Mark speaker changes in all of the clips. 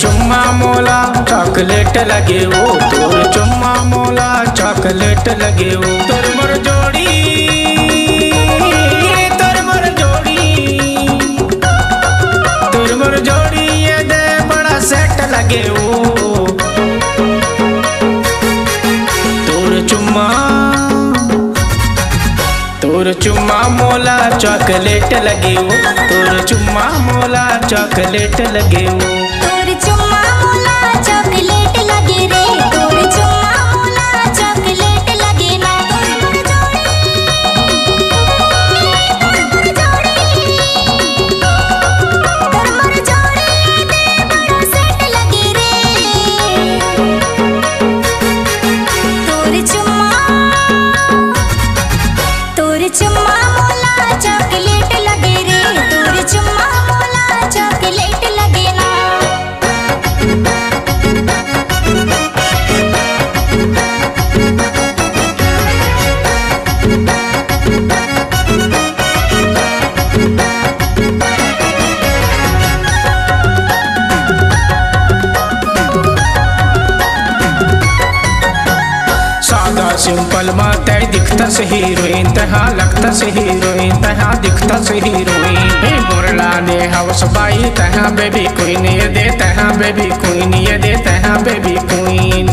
Speaker 1: चुम्मा मोला चॉकलेट लगे वो, तोर चुम्मा मोला चॉकलेट लगे वो। तोर मोर जोड़ी, तोर मोर जोड़ी, तोर मोर जोड़ी ये दे बड़ा सेट लगे वो। तोर चुम्मा, तोर चुम्मा मोला चॉकलेट लगे वो, तोर चुम्मा मोला चॉकलेट लगे वो।
Speaker 2: तोर चुम्मा मोला चॉकलेट लगे रे, तोर चुम्मा मोला चॉकलेट लगे ना। तोर मोर जोड़ी, तोर मोर जोड़ी, तोर मोर जोड़ी दे बड़ा सेट लगे रे। तोर चुम्मा, तोर चुम्मा मोला चॉकलेट लगे रे, तोर चुम्मा मोला चॉकलेट लगे ना।
Speaker 1: सिंपल माते दिखता से हीरोइन, तहा लगता से हीरोइन, तहा दिखता से हीरोइन। मुरला ने हाउस बाई, तहा बेबी क्वीन ये दे, तहा बेबी क्वीन ये दे, तहा बेबी क्वीन।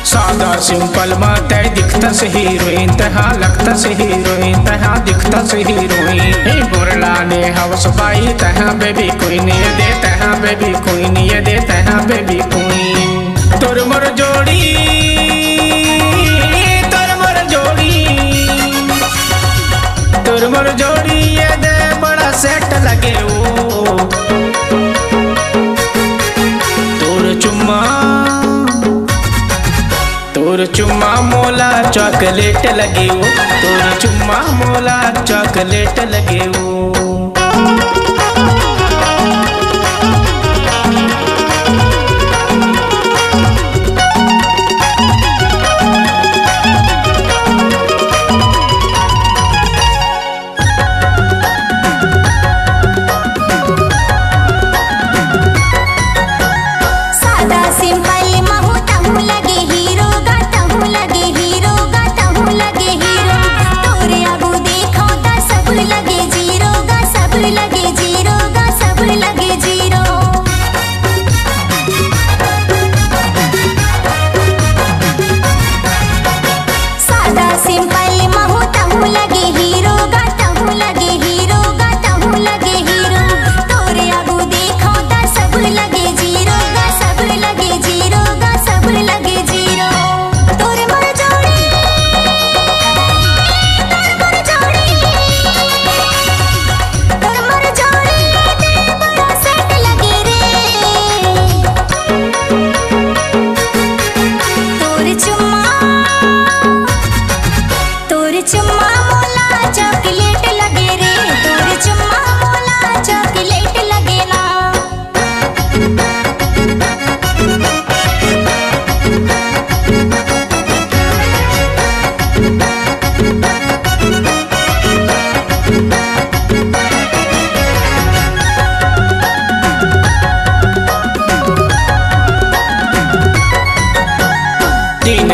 Speaker 1: सादा सिंपल माते दिखता से हीरोइन, तहा लगता से हीरोइन, तहा दिखता से हीरोइन। मुरला ने हाउस बाई, तहा बेबी क्वीन ये दे, तहा बेबी क्वीन ये दे, तहा बेबी क्वीन। तोर मोर जोड़ी, तोर मोर जोड़ी, तोर मोर जोड़ी ये दे बड़ा सेट लगे वो। तोर चुम्मा, तोर चुम्मा मोला चॉकलेट लगे वो, तोर चुम्मा मोला चॉकलेट लगे वो।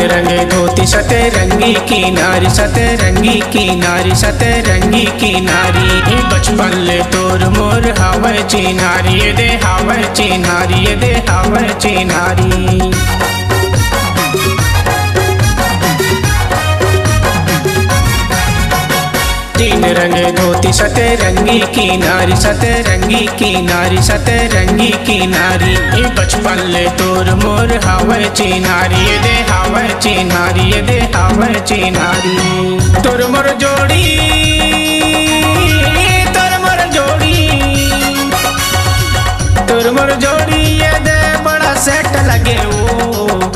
Speaker 1: रंगे धोती सतरंगी की नारी, सतरंगी की नारी, सतरंगी की नारी। बचपन ले तोर मोर हावे चिनारी ये दे, हावे चिनारी ये दे, हावे चिनारी। तीन रंगे धोती सतरंगी की नारी, सतरंगी की नारी, सतरंगी की नारी। बचपन ले तोर मोर हावे चिनारी ये दे, हावे चिनारी ये दे, हावे चिनारी। तोर मोर जोड़ी, तोर मोर जोड़ी, तोर मोर जोड़ी ये दे सेट लगे वो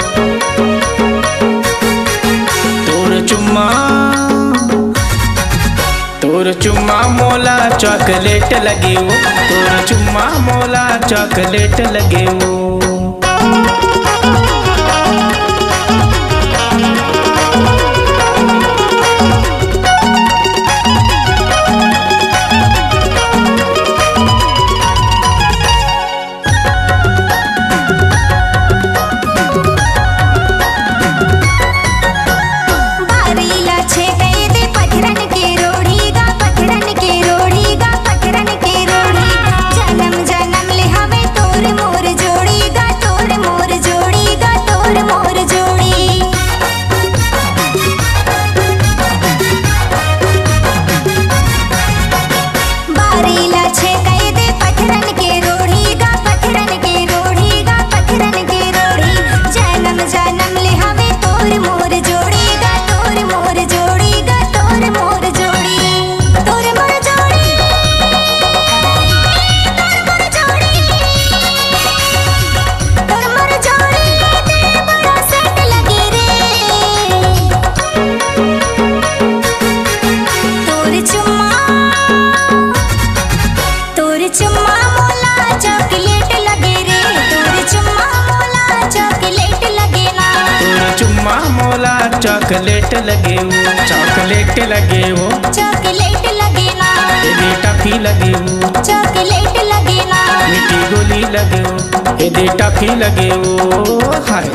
Speaker 1: तोर चुम्मा मोला चॉकलेट लगे वो तोर चुम्मा मोला चॉकलेट लगे वो चॉकलेट लगे वो चॉकलेट लगे वो
Speaker 2: चॉकलेट लगे ना
Speaker 1: ये टफी लगे वो
Speaker 2: चॉकलेट लगे ना
Speaker 1: मीठी गोली लगे वो ये टफी लगे वो हाय।